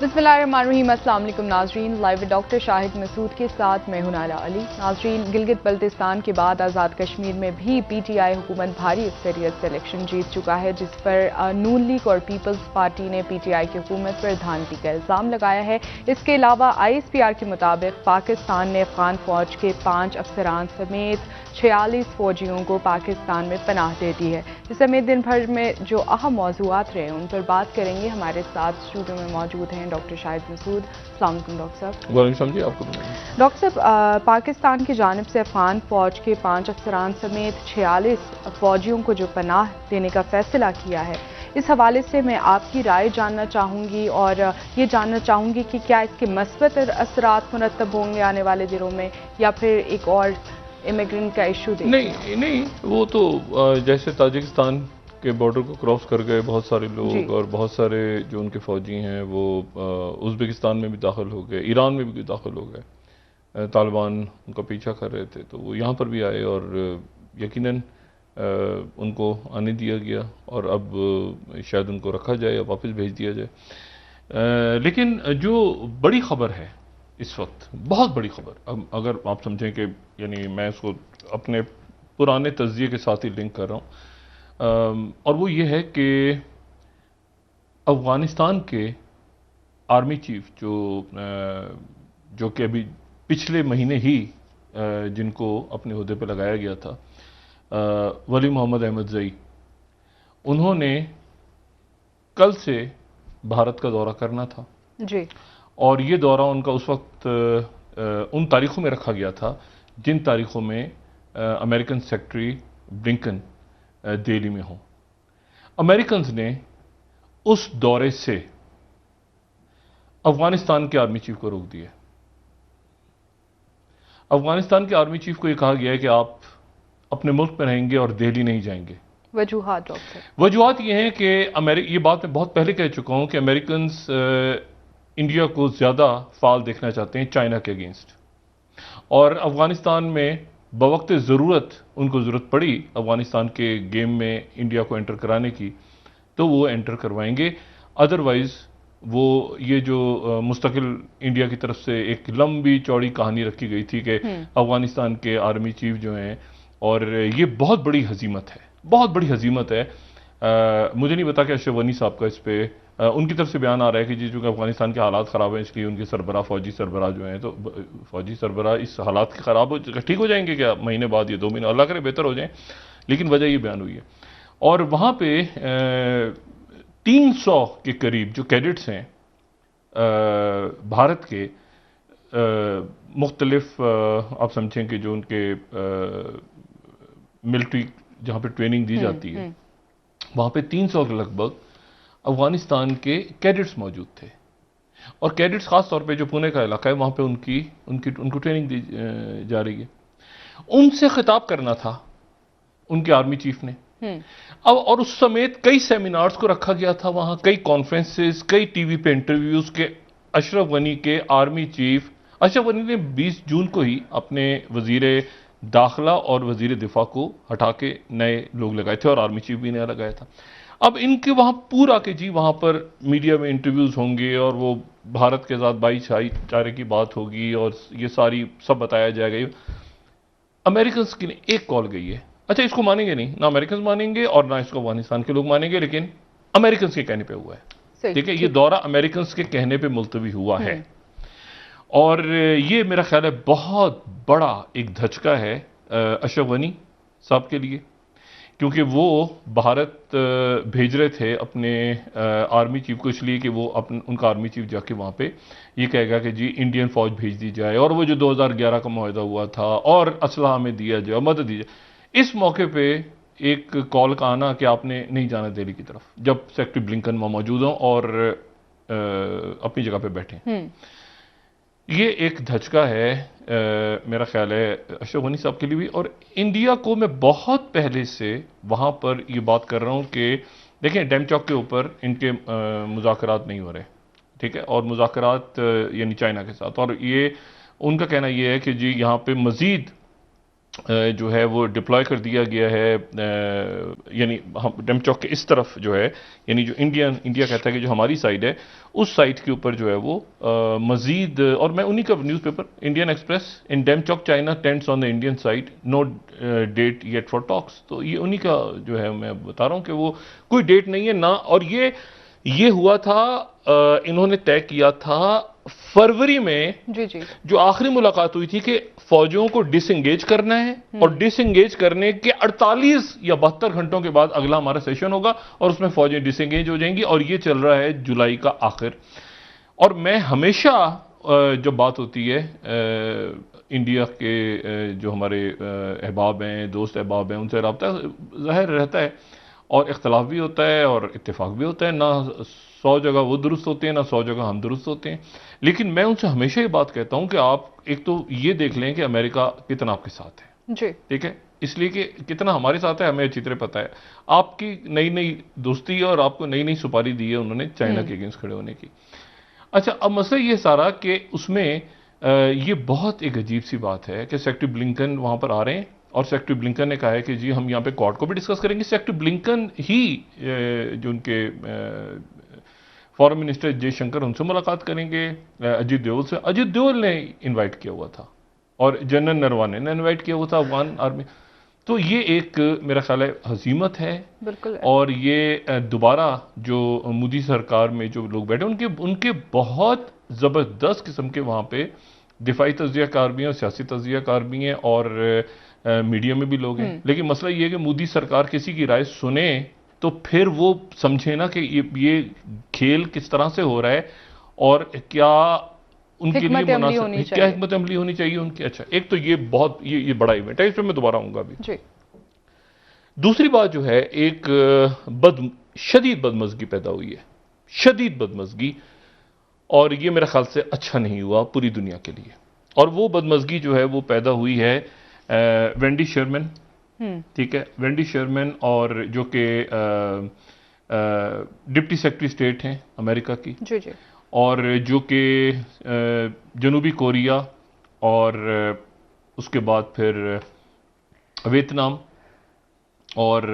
बिस्मिल्लाहिर्रहमानिर्रहीम। अस्सलाम वालेकुम नाजरीन, लाइव डॉक्टर शाहिद मसूद के साथ मैं हूं नाला अली। नाजरीन, गिलगित बल्तिस्तान के बाद आज़ाद कश्मीर में भी PTI हुकूमत भारी अक्सरियत से इलेक्शन जीत चुका है, जिस पर नून लीग और पीपल्स पार्टी ने PTI की हुकूमत पर धांधली का इल्ज़ाम लगाया है। इसके अलावा ISPR के मुताबिक पाकिस्तान ने अफगान फौज के 5 अफसरान समेत 46 फौजियों को पाकिस्तान में पनाह दे दी है। इस समेत दिन भर में जो अहम मौज़ूआत रहे उन पर बात करेंगे। हमारे साथ स्टूडियो में मौजूद हैं डॉक्टर शाहिद मसूद। अस्सलाम वालेकुम डॉक्टर साहब। वालेकुम जी, आपको डॉक्टर साहब, पाकिस्तान की जानिब से अफगान फौज के 5 अफसरान समेत 46 फौजियों को जो पनाह देने का फैसला किया है, इस हवाले से मैं आपकी राय जानना चाहूँगी और ये जानना चाहूँगी कि क्या इसके मस्बत असरात मुरतब होंगे आने वाले दिनों में, या फिर एक और इमिग्रेंट का इशू देखें? नहीं, वो तो जैसे ताजिकिस्तान के बॉर्डर को क्रॉस कर गए बहुत सारे लोग, और बहुत सारे जो उनके फौजी हैं वो उज़्बेकिस्तान में भी दाखिल हो गए, ईरान में भी दाखिल हो गए। तालिबान उनका पीछा कर रहे थे तो वो यहाँ पर भी आए और यकीनन उनको आने दिया गया, और अब शायद उनको रखा जाए या वापस भेज दिया जाए। लेकिन जो बड़ी खबर है इस वक्त, बहुत बड़ी खबर, अब अगर आप समझें कि यानी मैं इसको अपने पुराने तज्जिए के साथ ही लिंक कर रहा हूँ, और वो ये है कि अफ़गानिस्तान के आर्मी चीफ जो कि अभी पिछले महीने ही जिनको अपने ओहदे पर लगाया गया था, वली मोहम्मद अहमदज़ई, उन्होंने कल से भारत का दौरा करना था जी। और ये दौरा उनका उस वक्त उन तारीखों में रखा गया था जिन तारीखों में अमेरिकन सेक्रेटरी ब्लिंकन दिल्ली में हों। अमेरिकन्स ने उस दौरे से अफगानिस्तान के आर्मी चीफ को रोक दिया। अफगानिस्तान के आर्मी चीफ को यह कहा गया है कि आप अपने मुल्क में रहेंगे और दिल्ली नहीं जाएंगे। वजूहात डॉक्टर? वजूहात ये हैं कि ये बात मैं बहुत पहले कह चुका हूं कि अमेरिकन्स इंडिया को ज़्यादा फाल देखना चाहते हैं चाइना के अगेंस्ट, और अफगानिस्तान में बवक्त ज़रूरत उनको ज़रूरत पड़ी अफगानिस्तान के गेम में इंडिया को एंटर कराने की, तो वो एंटर करवाएंगे। अदरवाइज़ वो ये जो मुस्तकिल इंडिया की तरफ से एक लंबी चौड़ी कहानी रखी गई थी कि अफगानिस्तान के आर्मी चीफ जो हैं, और ये बहुत बड़ी हजीमत है, बहुत बड़ी हजीमत है। मुझे नहीं पता कि अशरफ गनी साहब का इस पर उनकी तरफ से बयान आ रहा है कि जी चूँकि अफगानिस्तान के हालात ख़राब हैं इसलिए उनके सरबराह फौजी सरबराह जो हैं, तो फौजी सरबराह इस हालात के ख़राब हो ठीक हो जाएंगे क्या महीने बाद, ये 2 महीने, अल्लाह करे बेहतर हो जाएं, लेकिन वजह ये बयान हुई है। और वहाँ पे 300 के करीब जो कैडेट्स हैं भारत के, मुख्तलिफ आप समझें कि जो उनके मिलिट्री जहाँ पे ट्रेनिंग दी जाती है, वहाँ पे 300 के लगभग अफगानिस्तान के कैडेट्स मौजूद थे। और कैडेट्स खास तौर पे जो पुणे का इलाका है वहाँ पे उनको ट्रेनिंग दी जा रही है। उनसे खिताब करना था उनके आर्मी चीफ ने। अब और उस समेत कई सेमिनार्स को रखा गया था वहाँ, कई कॉन्फ्रेंसेस, कई टीवी पे इंटरव्यूज के। अशरफ गनी के आर्मी चीफ अशरफ गनी ने 20 जून को ही अपने वजीर दाखिला और वजीर दिफा को हटा के नए लोग लगाए थे और आर्मी चीफ भी नया लगाया था। अब इनके वहाँ पूरा के जी वहाँ पर मीडिया में इंटरव्यूज होंगे और वो भारत के साथ भाईचारे की बात होगी और ये सारी सब बताया जाएगा। अमेरिकन की एक कॉल गई है, अच्छा इसको मानेंगे नहीं, ना अमेरिकन मानेंगे और ना इसको अफगानिस्तान के लोग मानेंगे, लेकिन अमेरिकन के कहने पे हुआ है। ठीक है, ये दौरा अमेरिकन के कहने पे मुलतवी हुआ है, और ये मेरा ख्याल है बहुत बड़ा एक धचका है अशरफ गनी साहब के लिए, क्योंकि वो भारत भेज रहे थे अपने आर्मी चीफ को इसलिए कि वो उनका आर्मी चीफ जाके वहाँ पे ये कहेगा कि जी इंडियन फौज भेज दी जाए, और वो जो 2011 का मुआहदा हुआ था और असलहा हमें दिया जाए, मदद दी जाए। इस मौके पे एक कॉल का आना कि आपने नहीं जाना दिल्ली की तरफ, जब सेक्रेटरी ब्लिंकन वहाँ मौजूद हों और अपनी जगह पे बैठे। ये एक धचका है मेरा ख्याल है अशरफ गनी साहब के लिए भी। और इंडिया को मैं बहुत पहले से वहाँ पर ये बात कर रहा हूँ कि देखें डैम चौक के ऊपर इनके मुज़ाकरात नहीं हो रहे, ठीक है, और मुज़ाकरात यानी चाइना के साथ, और ये उनका कहना ये है कि जी यहाँ पे मज़ीद जो है वो डिप्लॉय कर दिया गया है, यानी हम डेमचौक के इस तरफ जो है, यानी जो इंडिया कहता है कि जो हमारी साइड है उस साइड के ऊपर जो है वो मजीद, और मैं उन्हीं का newspaper Indian Express, in Demchok China tents on the Indian side, no date yet for talks, तो ये उन्हीं का जो है मैं बता रहा हूँ कि वो कोई डेट नहीं है ना। और ये हुआ था, इन्होंने तय किया था फरवरी में, जी जी, जो आखिरी मुलाकात हुई थी कि फौजियों को डिसएंगेज करना है और डिसएंगेज करने के 48 या 72 घंटों के बाद अगला हमारा सेशन होगा और उसमें फौजें डिसएंगेज हो जाएंगी, और ये चल रहा है जुलाई का आखिर। और मैं हमेशा जब बात होती है इंडिया के जो हमारे अहबाब हैं, दोस्त अहबाब हैं, उनसे रब्ता ज़ाहिर रहता है और इख्तलाफ भी होता है और इत्तेफाक भी होता है, ना 100 जगह वो दुरुस्त होते हैं ना 100 जगह हम दुरुस्त होते हैं, लेकिन मैं उनसे हमेशा ये बात कहता हूं कि आप एक तो ये देख लें कि अमेरिका कितना आपके साथ है जी, ठीक है, इसलिए कि कितना हमारे साथ है हमें अच्छी तरह पता है। आपकी नई नई दोस्ती है और आपको नई नई सुपारी दी है उन्होंने चाइना के अगेंस्ट खड़े होने की। अच्छा, अब मसला ये सारा कि उसमें ये बहुत एक अजीब सी बात है कि सेक्रेटरी ब्लिंकन वहां पर आ रहे हैं और सेक्रेटरी ब्लिंकन ने कहा है कि जी हम यहाँ पे क्वाड को भी डिस्कस करेंगे। सेक्रेटरी ब्लिंकन ही जो उनके फॉरेन मिनिस्टर जयशंकर, उनसे मुलाकात करेंगे, अजीत डोवल से, अजीत डोवल ने इनवाइट किया हुआ था और जनरल नरवाने ने इनवाइट किया हुआ था अफगान आर्मी। तो ये एक मेरा ख्याल है हजीमत है, बिल्कुल है। और ये दोबारा जो मोदी सरकार में जो लोग बैठे उनके बहुत ज़बरदस्त किस्म के वहाँ पे दिफाई तज्ज़ियाकार भी हैं और सियासी तज्ज़ियाकार भी हैं और मीडिया में भी लोग हैं। लेकिन मसला ये है कि मोदी सरकार किसी की राय सुने तो फिर वो समझे ना कि ये खेल किस तरह से हो रहा है और क्या उनके लिए मुनासिब, क्या हिकमत अमली होनी चाहिए उनकी। अच्छा, एक तो ये बहुत ये बड़ा इवेंट है, इस पर मैं दोबारा आऊंगा अभी जी। दूसरी बात जो है, एक शदीद बदमज़गी पैदा हुई है, शदीद बदमज़गी, और ये मेरे ख्याल से अच्छा नहीं हुआ पूरी दुनिया के लिए। और वो बदमज़गी जो है वो पैदा हुई है वेंडी शर्मन, ठीक है, वेंडी शर्मन, और जो कि डिप्टी सेक्रेटरी स्टेट हैं अमेरिका की जी जी, और जो कि जनूबी कोरिया और उसके बाद फिर वियतनाम और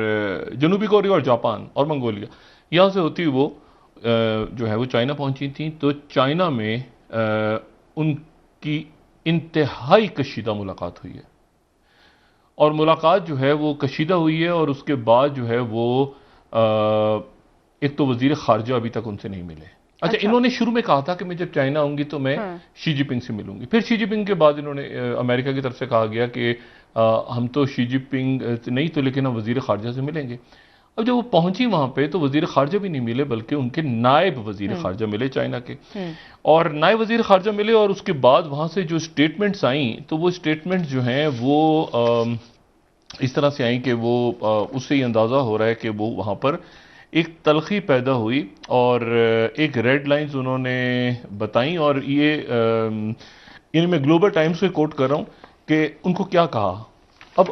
जनूबी कोरिया और जापान और मंगोलिया, यहाँ से होती वो जो है वो चाइना पहुंची थी। तो चाइना में उनकी इंतहाई कशीदा मुलाकात हुई है, और मुलाकात जो है वो कशीदा हुई है, और उसके बाद जो है वो एक तो वजीर खारजा अभी तक उनसे नहीं मिले। अच्छा, इन्होंने शुरू में कहा था कि मैं जब चाइना आऊंगी तो मैं शी जिनपिंग से मिलूंगी, फिर शी जिनपिंग के बाद इन्होंने अमेरिका की तरफ से कहा गया कि हम तो शी जिनपिंग नहीं तो लेकिन हम वजीर खारजा से मिलेंगे। अब जब वो पहुंची वहां पे तो वजीर खारजा भी नहीं मिले, बल्कि उनके नायब वजीर खारजा मिले चाइना के, और नायब वजीर खारजा मिले, और उसके बाद वहां से जो स्टेटमेंट्स आई तो वो स्टेटमेंट्स जो हैं वो इस तरह से आई कि वो उससे ही अंदाजा हो रहा है कि वो वहां पर एक तलखी पैदा हुई और एक रेड लाइंस उन्होंने बताई। और ये यानी मैं ग्लोबल टाइम्स से कोट कर रहा हूं कि उनको क्या कहा। अब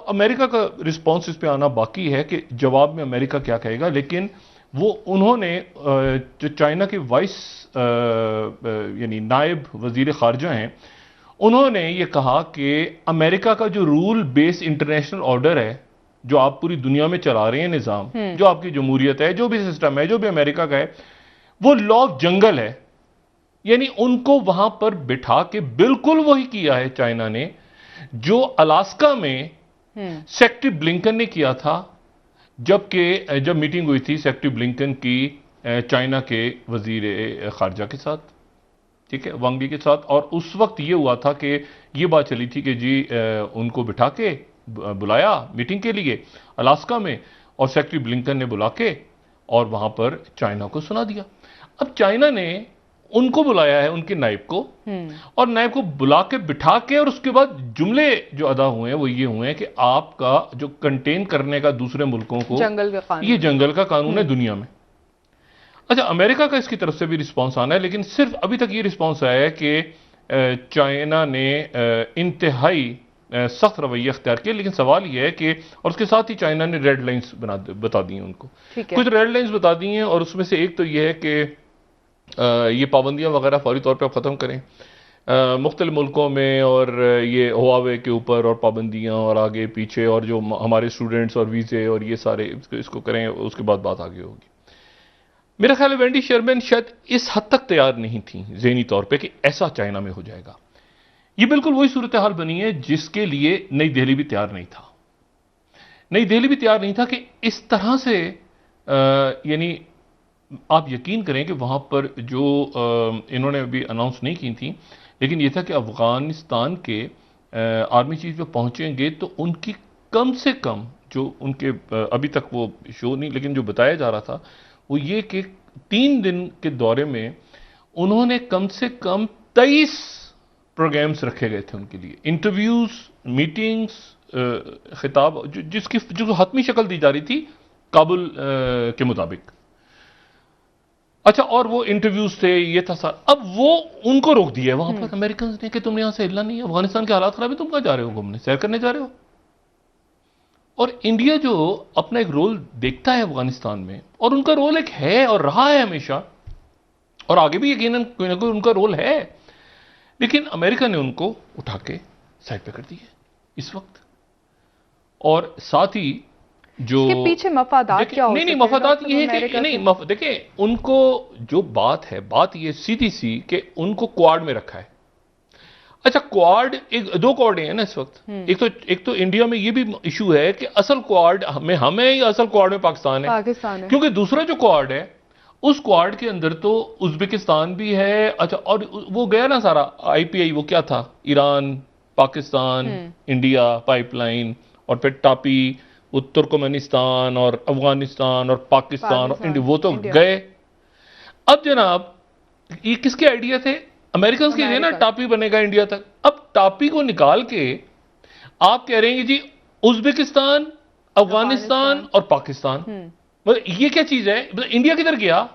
अमेरिका का रिस्पॉन्स इस पे आना बाकी है कि जवाब में अमेरिका क्या कहेगा, लेकिन वो उन्होंने जो चाइना के वाइस यानी नायब वजीर खारजा हैं, उन्होंने ये कहा कि अमेरिका का जो रूल बेस इंटरनेशनल ऑर्डर है जो आप पूरी दुनिया में चला रहे हैं निज़ाम, जो आपकी जमहूरियत है, जो भी सिस्टम है, जो भी अमेरिका का है, वो लॉ ऑफ जंगल है। यानी उनको वहां पर बिठा के बिल्कुल वही किया है चाइना ने जो अलास्का में सेक्रेटरी ब्लिंकन ने किया था, जब मीटिंग हुई थी सेक्रेटरी ब्लिंकन की चाइना के वजीर खारजा के साथ, ठीक है, वांग वी के साथ। और उस वक्त ये हुआ था कि ये बात चली थी कि जी उनको बिठा के बुलाया मीटिंग के लिए अलास्का में, और सेक्रेटरी ब्लिंकन ने बुला के और वहां पर चाइना को सुना दिया। अब चाइना ने उनको बुलाया है, उनके नायब को, और नायब को बुला के बिठा के, और उसके बाद जुमले जो अदा हुए हैं वो ये हुए हैं कि आपका जो कंटेन करने का दूसरे मुल्कों को जंगल का कानून, ये जंगल का कानून है दुनिया में। अच्छा, अमेरिका का इसकी तरफ से भी रिस्पॉन्स आना है, लेकिन सिर्फ अभी तक ये रिस्पॉन्स आया है कि चाइना ने इंतहाई सख्त रवैया अख्तियार किया। लेकिन सवाल यह है कि, और उसके साथ ही चाइना ने रेड लाइंस बता दी हैं उनको, कुछ रेड लाइंस बता दी हैं, और उसमें से एक तो यह है कि ये पाबंदियां वगैरह फौरी तौर पर आप खत्म करें। मुख्तलिफ मुल्कों में, और ये हुआवे के ऊपर और पाबंदियां और आगे पीछे, और जो हमारे स्टूडेंट्स और वीज़े और ये सारे इसको करें, उसके बाद बात आगे होगी। मेरा ख्याल है वेंडी शर्मैन शायद इस हद तक तैयार नहीं थी ज़हनी तौर पे कि ऐसा चाइना में हो जाएगा। ये बिल्कुल वही सूरत हाल बनी है जिसके लिए नई दिल्ली भी तैयार नहीं था। नई दिल्ली भी तैयार नहीं था कि इस तरह से यानी आप यकीन करें कि वहां पर जो इन्होंने अभी अनाउंस नहीं की थी, लेकिन यह था कि अफगानिस्तान के आर्मी चीफ जो पहुंचेंगे तो उनकी कम से कम जो उनके अभी तक वो शो नहीं, लेकिन जो बताया जा रहा था वो ये कि 3 दिन के दौरे में उन्होंने कम से कम 23 प्रोग्राम्स रखे गए थे उनके लिए, इंटरव्यूज, मीटिंग्स, खिताब, जिसकी जो हतमी शक्ल दी जा रही थी काबुल के मुताबिक। अच्छा, और वो इंटरव्यूज थे, ये था सर। अब वो उनको रोक दिया वहां पर अमेरिकन ने कि तुमने यहां से हिलना नहीं है, अफगानिस्तान के हालात खराब है, तुम कहां जा रहे हो घूमने, सैर करने जा रहे हो। और इंडिया जो अपना एक रोल देखता है अफगानिस्तान में, और उनका रोल एक है और रहा है हमेशा, और आगे भी यकीनन कोई ना कोई उनका रोल है, लेकिन अमेरिका ने उनको उठा के साइड पे कर दिया इस वक्त। और साथ ही जो इसके पीछे मफादात क्या हो सकते हैं? नहीं, मफादात ये है कि नहीं, देखिए उनको जो बात है, बात ये सीधी सी कि उनको क्वाड में रखा है। अच्छा, क्वाड दो क्वाड हैं ना इस वक्त। एक तो इंडिया में ये भी इशू है कि असल क्वाड हमें या असल क्वाड में पाकिस्तान है। क्योंकि दूसरा जो क्वाड है उस क्वाड के अंदर तो उज्बेकिस्तान भी है। अच्छा, और वो गया ना सारा IPI, वो क्या था, ईरान, पाकिस्तान, इंडिया पाइपलाइन, और फिर टापी, तुर्कमेनिस्तान और अफगानिस्तान और पाकिस्तान और इंडिया, वो तो गए। अब जनाब ये किसके आइडिया थे? अमेरिकन के लिए ना, टापी बनेगा इंडिया तक। अब टापी को निकाल के आप कह रहे हैं जी उज्बेकिस्तान, अफगानिस्तान और पाकिस्तान। मतलब ये क्या चीज है? मतलब इंडिया किधर गया?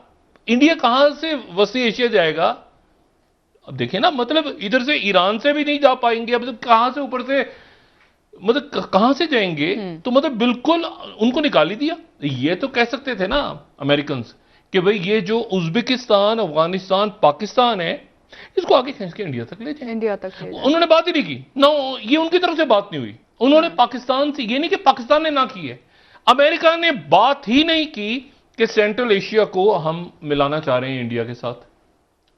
इंडिया कहां से वसी एशिया जाएगा? अब देखिए ना, मतलब इधर से ईरान से भी नहीं जा पाएंगे, अब मतलब कहां से ऊपर से, मतलब कहां से जाएंगे? तो मतलब बिल्कुल उनको निकाल ही दिया। ये तो कह सकते थे ना अमेरिकन कि भाई ये जो उज्बेकिस्तान, अफगानिस्तान, पाकिस्तान है, इसको आगे खींच के इंडिया तक ले जाए। उन्होंने बात ही नहीं की ना, ये उनकी तरफ से बात नहीं हुई। उन्होंने पाकिस्तान से, ये नहीं कि पाकिस्तान ने ना की है, अमेरिका ने बात ही नहीं की कि सेंट्रल एशिया को हम मिलाना चाह रहे हैं इंडिया के साथ।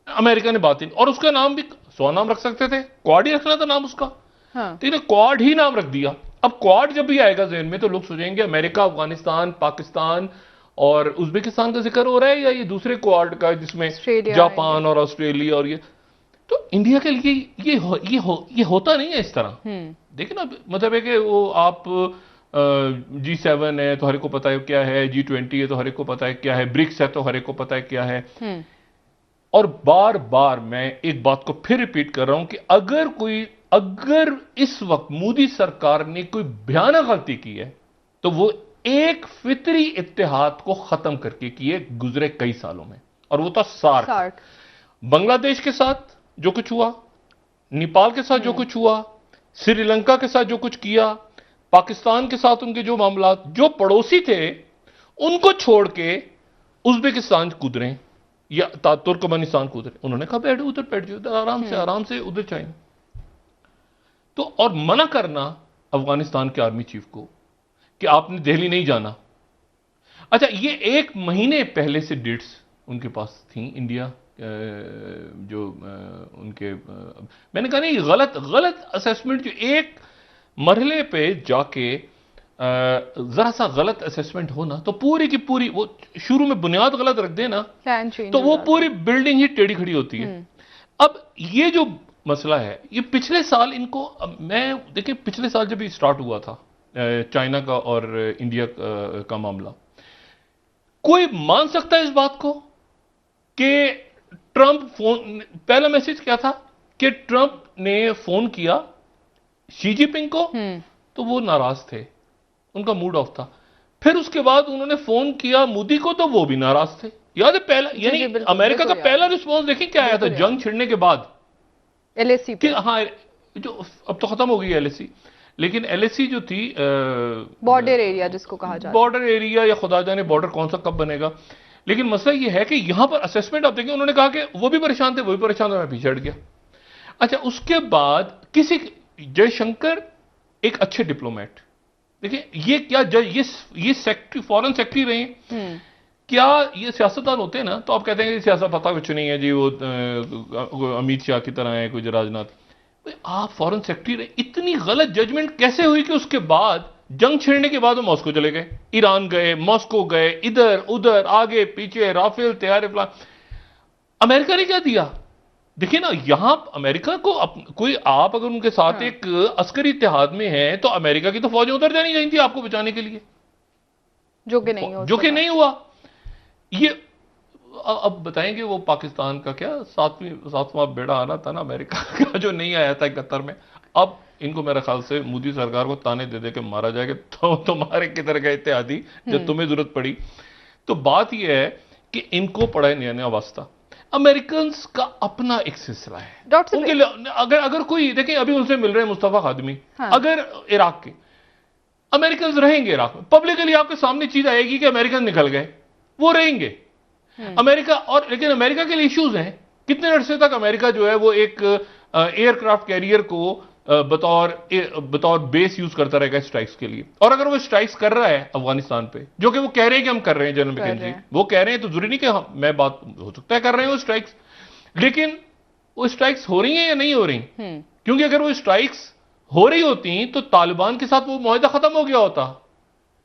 अमेरिका ने बात ही नहीं, और उसका नाम भी 100 नाम रख सकते थे, क्वाड ही रखना था नाम उसका। तो इन्हें क्वाड ही नाम रख दिया। अब क्वाड जब भी आएगा ज़हन में तो लोग सोचेंगे अमेरिका, अफगानिस्तान, पाकिस्तान और उज्बेकिस्तान का जिक्र हो रहा है, या ये दूसरे क्वाड का जिसमें जापान और ऑस्ट्रेलिया और ये। तो इंडिया के लिए ये होता नहीं है इस तरह। देखिए ना, मतलब है कि वो आप G7 है तो हर एक को पता है क्या है, G20 है तो हर एक को पता है क्या है, ब्रिक्स है तो हर एक को पता है क्या है। और बार बार मैं एक बात को फिर रिपीट कर रहा हूं कि अगर इस वक्त मोदी सरकार ने कोई भयानक गलती की है तो वो एक फितरी इत्तेहाद को खत्म करके की है गुजरे कई सालों में, और वो था सार्क। बांग्लादेश के साथ जो कुछ हुआ, नेपाल के साथ जो कुछ हुआ, श्रीलंका के साथ जो कुछ किया, पाकिस्तान के साथ उनके जो मामला, जो पड़ोसी थे उनको छोड़ के उज्बेकिस्तान कूद रहे हैं या तुर्कमेनिस्तान कूद रहे। उन्होंने कहा बैठ उधर बैठ जाओ, आराम से उधर चाहें। तो और मना करना अफगानिस्तान के आर्मी चीफ को कि आपने दिल्ली नहीं जाना। अच्छा, ये 1 महीने पहले से डेट्स उनके पास थी इंडिया जो उनके मैंने कहा नहीं, गलत असेसमेंट, जो एक मरहले पे जाके जरा सा गलत असेसमेंट हो ना तो पूरी की पूरी, वो शुरू में बुनियाद गलत रख देना तो वो पूरी बिल्डिंग ही टेढ़ी खड़ी होती है। अब ये जो मसला है, ये पिछले साल इनको, मैं देखिए पिछले साल जब ये स्टार्ट हुआ था चाइना का और इंडिया का मामला, कोई मान सकता है इस बात को कि ट्रंप फोन, पहला मैसेज क्या था कि ट्रंप ने फोन किया शी जिनपिंग को तो वो नाराज थे, उनका मूड ऑफ था। फिर उसके बाद उन्होंने फोन किया मोदी को तो वो भी नाराज थे। याद है पहला, यानी अमेरिका का पहला रिस्पॉन्स देखिए क्या आया था जंग छिड़ने के बाद, LAC कि हाँ जो अब तो खत्म हो गई LAC, लेकिन LAC जो थी बॉर्डर एरिया जिसको कहा जाता है, बॉर्डर एरिया या खुदा जाने बॉर्डर कौन सा कब बनेगा। लेकिन मसला ये है कि यहां पर असेसमेंट आप देखिए, उन्होंने कहा कि वो भी परेशान थे, मैं पीछे हट गया। अच्छा, उसके बाद जयशंकर एक अच्छे डिप्लोमेट, देखिए ये क्या ये सेक्रेटरी, फॉरेन सेक्रेटरी रहे हैं। क्या ये सियासतदान होते हैं ना, तो आप कहते हैं कि सियासत पता कुछ नहीं है जी, वो अमित शाह की तरह है, कुछ राजनाथ। आप फॉरेन सेक्रेटरी रहे, इतनी गलत जजमेंट कैसे हुई कि उसके बाद जंग छिड़ने के बाद वो मॉस्को चले गए, ईरान गए, मॉस्को गए, इधर उधर आगे पीछे, राफेल तैयारे प्लान। अमेरिका ने क्या दिया? देखिए ना, यहां अमेरिका को कोई, आप अगर उनके साथ एक अस्करी इत्तेहाद में है तो अमेरिका की तो फौजें उधर जानी चाहिए थी आपको बचाने के लिए, जो कि नहीं हुआ। ये अब बताएंगे वो पाकिस्तान का क्या सातवां बेड़ा आना था ना अमेरिका का, जो नहीं आया था 71 में। अब इनको मेरे ख्याल से मोदी सरकार को ताने दे दे के मारा जाएगा, तो तुम्हारे किधर गए इत्यादि जब तुम्हें जरूरत पड़ी। तो बात यह है कि इनको पड़ा है नया नया वास्ता। अमेरिकन का अपना एक सिलसिला है उनके लिए। अगर कोई देखिए, अभी उनसे मिल रहे हैं मुस्तफा खादमी, अगर इराक के अमेरिकन रहेंगे इराक में, पब्लिकली आपके सामने चीज आएगी कि अमेरिकन निकल गए, वो रहेंगे अमेरिका। और लेकिन अमेरिका के लिए इश्यूज हैं। कितने अरसे तक अमेरिका जो है वो एक एयरक्राफ्ट कैरियर को बतौर बेस यूज करता रहेगा स्ट्राइक्स के लिए। और अगर वो स्ट्राइक्स कर रहा है अफगानिस्तान पे, जो कि वो कह रहे हैं कि हम कर रहे हैं, जनरल मैकेंजी वो कह रहे हैं, तो जरूरी नहीं कि मैं बात हो सकता है कर रहे हैं वो स्ट्राइक्स, लेकिन वो स्ट्राइक्स हो रही हैं या नहीं हो रही? क्योंकि अगर वो स्ट्राइक्स हो रही होती तो तालिबान के साथ वो मुआहदा खत्म हो गया होता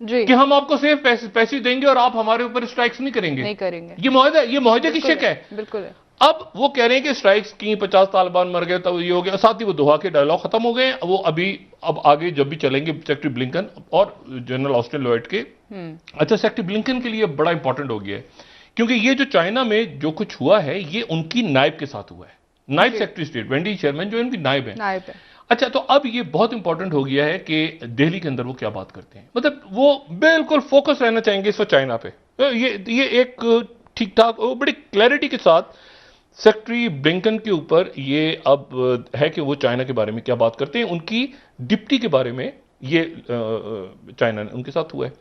जी, कि हम आपको सिर्फ पैसे देंगे और आप हमारे ऊपर स्ट्राइक्स नहीं करेंगे। ये मुआहदे की शक है। बिल्कुल है। अब वो कह रहे हैं कि स्ट्राइक्स की 50 तालिबान मर गए, तब ये हो गया। साथ ही वो दोहा के डायलॉग खत्म हो गए। वो अब आगे जब भी चलेंगे सेक्रेटरी ब्लिंकन और जनरल ऑस्टिन लॉयड के। अच्छा, सेक्रेटरी ब्लिंकन के लिए बड़ा इंपॉर्टेंट हो गया है, क्योंकि ये जो चाइना में जो कुछ हुआ है ये उनकी नायब के साथ हुआ है। नायब सेक्रेटरी स्टेट वेंडी शेरमैन जो इनकी नायब है। अच्छा, तो अब ये बहुत इंपॉर्टेंट हो गया है कि दिल्ली के अंदर वो क्या बात करते हैं। मतलब वो बिल्कुल फोकस रहना चाहेंगे इस वक्त चाइना पे। ये एक ठीक ठाक बड़ी क्लैरिटी के साथ सेक्रेटरी ब्लिंकन के ऊपर ये अब है कि वो चाइना के बारे में क्या बात करते हैं। उनकी डिप्टी के बारे में ये चाइना ने उनके साथ हुआ है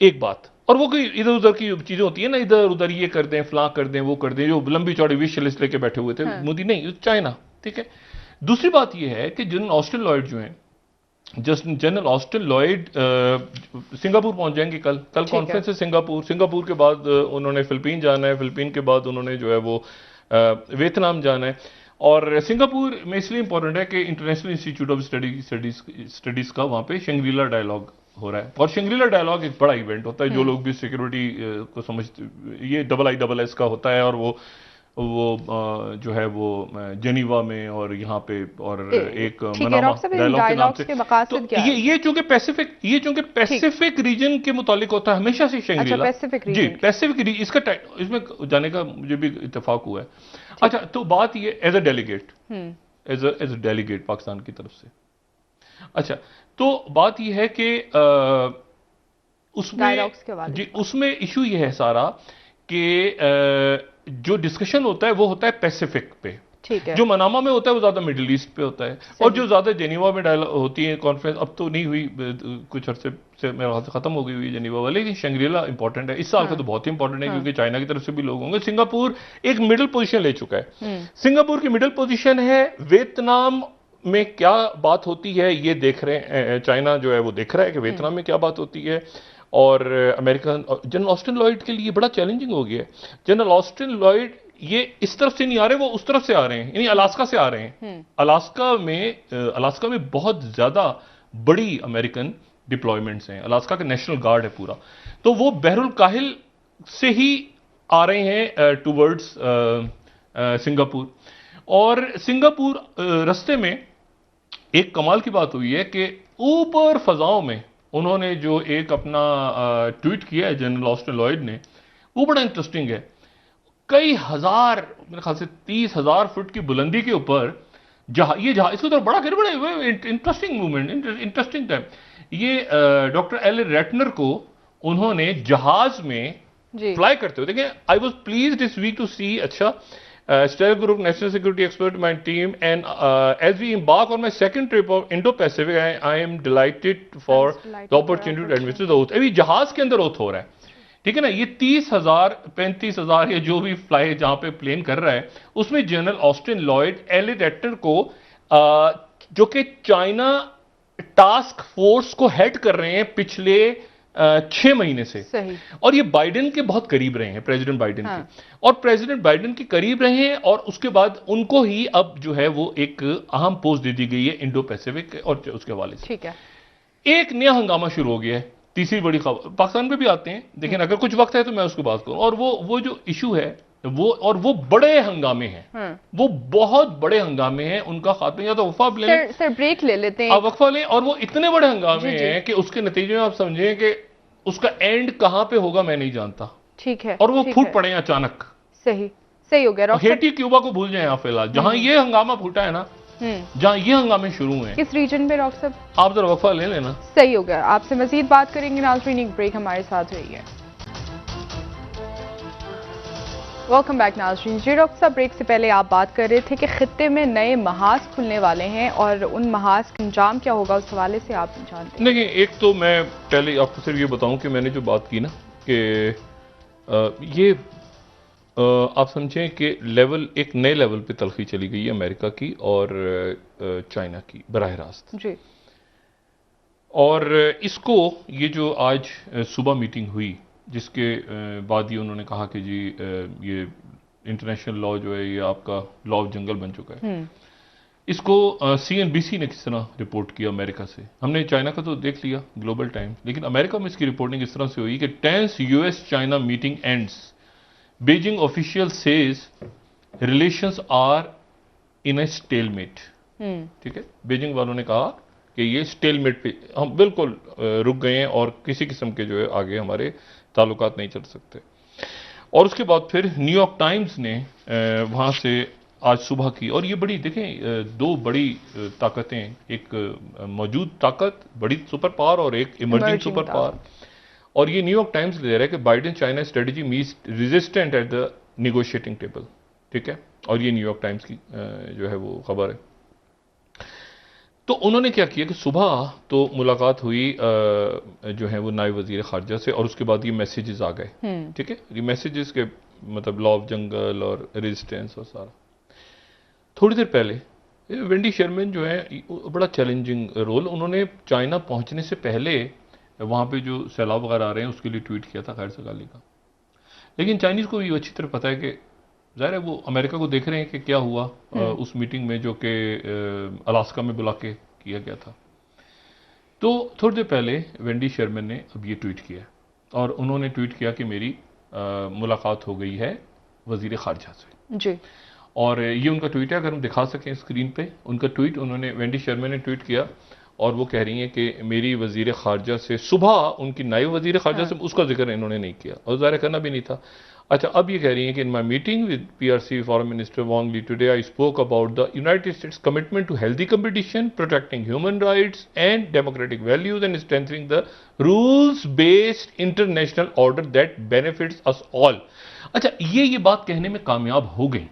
एक बात। और वो कोई इधर उधर की चीजें होती है ना, इधर उधर ये कर दें, फलां कर दें, वो कर दें, जो लंबी चौड़ी विश लिस्ट लेके बैठे हुए थे मोदी, नहीं, चाइना। ठीक है। दूसरी बात यह है कि जनरल ऑस्टिन लॉयड जो हैं, जनरल ऑस्टिन लॉयड सिंगापुर पहुंच जाएंगे कल कॉन्फ्रेंस है सिंगापुर के बाद उन्होंने फिलिपीन जाना है, फिलिपीन के बाद उन्होंने जो है वो वियतनाम जाना है। और सिंगापुर में इसलिए इंपॉर्टेंट है कि इंटरनेशनल इंस्टीट्यूट ऑफ स्टडीज का वहां पे शंग्रीला डायलॉग हो रहा है। और शंग्रीला डायलॉग एक बड़ा इवेंट होता है। जो लोग भी सिक्योरिटी को समझते, ये IISS का होता है, और वो जो है वो जेनीवा में और यहाँ पे और एक मनामा डायलॉग के नाम से। तो ये चूंकि पैसिफिक रीजन के मुतालिक होता है हमेशा से शंग्रीला। जी, पैसिफिक रीजन, इसमें जाने का मुझे भी इत्तेफाक हुआ है। अच्छा, तो बात ये एज अ डेलीगेट पाकिस्तान की तरफ से। अच्छा, तो बात ये है कि उसमें इशू ये है सारा कि जो डिस्कशन होता है वो होता है पैसिफिक पे। ठीक है। जो मनामा में होता है वो ज्यादा मिडिल ईस्ट पे होता है, और जो ज्यादा जेनीवा में होती है कॉन्फ्रेंस, अब तो नहीं हुई, कुछ अर्से से मेरे ख्याल से खत्म हो गई हुई जेनीवा वाले, लेकिन शंग्रीला इंपॉर्टेंट है इस साल का, तो बहुत ही इंपॉर्टेंट है क्योंकि चाइना की तरफ से भी लोग होंगे। सिंगापुर एक मिडिल पोजीशन ले चुका है। सिंगापुर की मिडिल पोजीशन है। वियतनाम में क्या बात होती है ये देख रहे हैं, चाइना जो है वो देख रहा है कि वियतनाम में क्या बात होती है। और अमेरिकन जनरल ऑस्टिन लॉयड के लिए बड़ा चैलेंजिंग हो गया है। जनरल ऑस्टिन लॉयड ये इस तरफ से नहीं आ रहे, वो उस तरफ से आ रहे हैं, यानी अलास्का से आ रहे हैं। अलास्का में बहुत ज्यादा बड़ी अमेरिकन डिप्लॉयमेंट्स हैं। अलास्का का नेशनल गार्ड है पूरा, तो वो बहरुल काहिल से ही आ रहे हैं टूवर्ड्स सिंगापुर। और सिंगापुर रास्ते में एक कमाल की बात हुई है कि ऊपर फजाओं में उन्होंने जो एक अपना ट्वीट किया है जनरल ऑस्टिन लॉयड ने, वो बड़ा इंटरेस्टिंग है। कई हजार, मेरे ख्याल से 30,000 फुट की बुलंदी के ऊपर जहाज इसको तो बड़ा इंटरेस्टिंग मूवमेंट, इंटरेस्टिंग टाइम। ये डॉक्टर एल रेटनर को उन्होंने जहाज में फ्लाई करते हुए देखें। I was please this week to see, अच्छा, Stellar Group National Security Expert, my team, and as we embark on my second trip of Indo-Pacific, I am delighted for the opportunity to administer the oath. अभी जहाज के अंदर oath हो रहा है ठीक है ना। ये 30,000 35,000 या जो भी फ्लाई जहां पे प्लेन कर रहा है, उसमें जनरल ऑस्टिन लॉयड एलिरेटर को जो कि चाइना टास्क फोर्स को हेड कर रहे हैं पिछले 6 महीने से। सही। और ये बाइडेन के बहुत करीब रहे हैं, प्रेसिडेंट बाइडेन हाँ। के, और प्रेसिडेंट बाइडेन के करीब रहे हैं, और उसके बाद उनको ही अब जो है वो एक अहम पोस्ट दे दी गई है इंडो पैसिफिक और उसके हवाले से। ठीक है। एक नया हंगामा शुरू हो गया है। तीसरी बड़ी खबर पाकिस्तान पे भी आते हैं, लेकिन अगर कुछ वक्त है तो मैं उसकी बात करूं। और वो जो इशू है वो बड़े हंगामे हैं, वो बहुत बड़े हंगामे हैं। उनका खात्मा या तो वफा ले लें, सर ब्रेक ले लेते हैं, आप वक्फा लें, और वो इतने बड़े हंगामे जी, जी। हैं कि उसके नतीजे में आप समझें कि उसका एंड कहां पे होगा मैं नहीं जानता। ठीक है। और वो ठीक फूट है। पड़े हैं अचानक। सही सही हो गया डॉक्टर साहब। हेटी क्यूबा को भूल जाएं आप फिलहाल, जहां ये हंगामा फूटा है ना, जहां ये हंगामे शुरू हुए हैं, किस रीजन पे डॉक्टर साहब? आप जरा वक्फा ले लेना। सही हो गया। आपसे मजीद बात करेंगे नाज़रीन, एक ब्रेक हमारे साथ रही है। वेलकम बैक नाज़रीन। जी डॉक्टर साहब, ब्रेक से पहले आप बात कर रहे थे कि खित्ते में नए महाज खुलने वाले हैं और उन महाज का अंजाम क्या होगा, उस हवाले से आप जानते हैं? देखिए, एक तो मैं पहले आपको सिर्फ ये बताऊं कि मैंने जो बात की ना कि ये आप समझें कि लेवल एक नए लेवल पे तलखी चली गई है अमेरिका की और चाइना की बराह रास्त जी। और इसको ये जो आज सुबह मीटिंग हुई, जिसके बाद ये उन्होंने कहा कि जी ये इंटरनेशनल लॉ जो है ये आपका लॉ ऑफ जंगल बन चुका है। इसको CNBC ने किस तरह रिपोर्ट किया अमेरिका से, हमने चाइना का तो देख लिया, ग्लोबल टाइम्स, लेकिन अमेरिका में इसकी रिपोर्टिंग इस तरह से हुई कि tense US China meeting ends, Beijing official says relations are in a stalemate. ठीक है, बीजिंग वालों ने कहा कि ये स्टेलमेट पे हम बिल्कुल रुक गए हैं और किसी किस्म के जो है आगे हमारे ताल्लुकात नहीं चल सकते। और उसके बाद फिर न्यूयॉर्क टाइम्स ने वहां से आज सुबह की, और ये बड़ी देखें दो बड़ी ताकतें, एक मौजूद ताकत बड़ी सुपर पावर और एक इमर्जिंग सुपर पावर, और ये न्यूयॉर्क टाइम्स ले रहा है कि Biden China strategy meets resistant at the negotiating table. ठीक है, और ये न्यूयॉर्क टाइम्स की जो है वो खबर है। तो उन्होंने क्या किया कि सुबह तो मुलाकात हुई जो है वो नायब वजीर खारजा से, और उसके बाद ये मैसेजेस आ गए। ठीक है, ये मैसेजेस के मतलब लॉ ऑफ जंगल और रेजिस्टेंस और सारा। थोड़ी देर पहले वेंडी शर्मन जो है बड़ा चैलेंजिंग रोल, उन्होंने चाइना पहुंचने से पहले वहां पे जो सैलाब वगैरह आ रहे हैं उसके लिए ट्वीट किया था खैर सगाली का। लेकिन चाइनीज को ये अच्छी तरह पता है कि जाहिर है वो अमेरिका को देख रहे हैं कि क्या हुआ उस मीटिंग में जो कि अलास्का में बुला के किया गया था। तो थोड़ी देर पहले वेंडी शर्मन ने अब ये ट्वीट किया, और उन्होंने ट्वीट किया कि मेरी मुलाकात हो गई है वजीर खारजा से जी। और ये उनका ट्वीट है, अगर हम दिखा सकें स्क्रीन पे उनका ट्वीट, उन्होंने वेंडी शर्मन ने ट्वीट किया और वो कह रही हैं कि मेरी वजीर खारजा से सुबह, उनकी नायब वजीर खारजा से उसका जिक्र इन्होंने नहीं किया और ज़ाहिर करना भी नहीं था। अच्छा, अब ये कह रही हैं कि in my meeting with PRC foreign minister Wang Li today I spoke about the United States commitment to healthy competition, protecting human rights and democratic values and strengthening the rules based international order that benefits us all. अच्छा, ये बात कहने में कामयाब हो गई,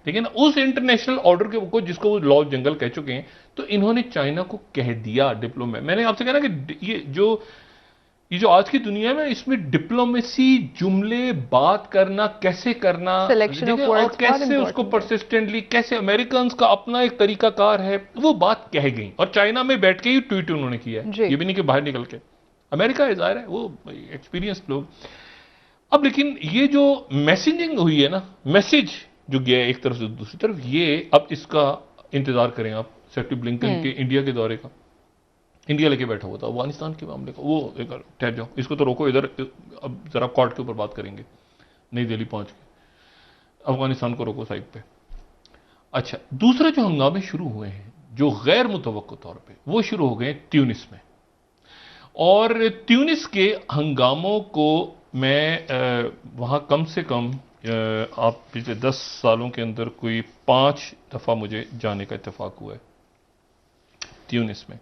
ठीक है ना, उस इंटरनेशनल ऑर्डर के को जिसको वो लॉ ऑफ जंगल कह चुके हैं। तो इन्होंने चाइना को कह दिया डिप्लोमेट, मैंने आपसे कहा ना कि ये जो आज की दुनिया में इसमें डिप्लोमेसी, जुमले, बात करना, कैसे करना, और कैसे उसको परसिस्टेंटली, कैसे अमेरिकन का अपना एक तरीकाकार है, वो बात कह गई। और चाइना में बैठ के ही ट्वीट उन्होंने किया, ये भी नहीं कि बाहर निकल के। अमेरिका है जाहिर है वो एक्सपीरियंस लोग। अब लेकिन ये जो मैसेजिंग हुई है ना, मैसेज जो गया एक तरफ से दूसरी तरफ, ये अब इसका इंतजार करें आप सेक्रेटरी ब्लिंकन के इंडिया के दौरे का। इंडिया लेके बैठा हुआ था अफगानिस्तान के मामले का, वो एक ठहर जाओ, इसको तो रोको इधर, अब जरा कॉर्ट के ऊपर बात करेंगे नई दिल्ली पहुंच के, अफगानिस्तान को रोको साइड पे। अच्छा, दूसरे जो हंगामे शुरू हुए हैं जो गैर मुतवक्को तौर पे, वो शुरू हो गए ट्यूनिस में। और ट्यूनिस के हंगामों को मैं वहां कम से कम आप पिछले 10 सालों के अंदर कोई 5 दफा मुझे जाने का इत्तेफाक हुआ है ट्यूनिस में।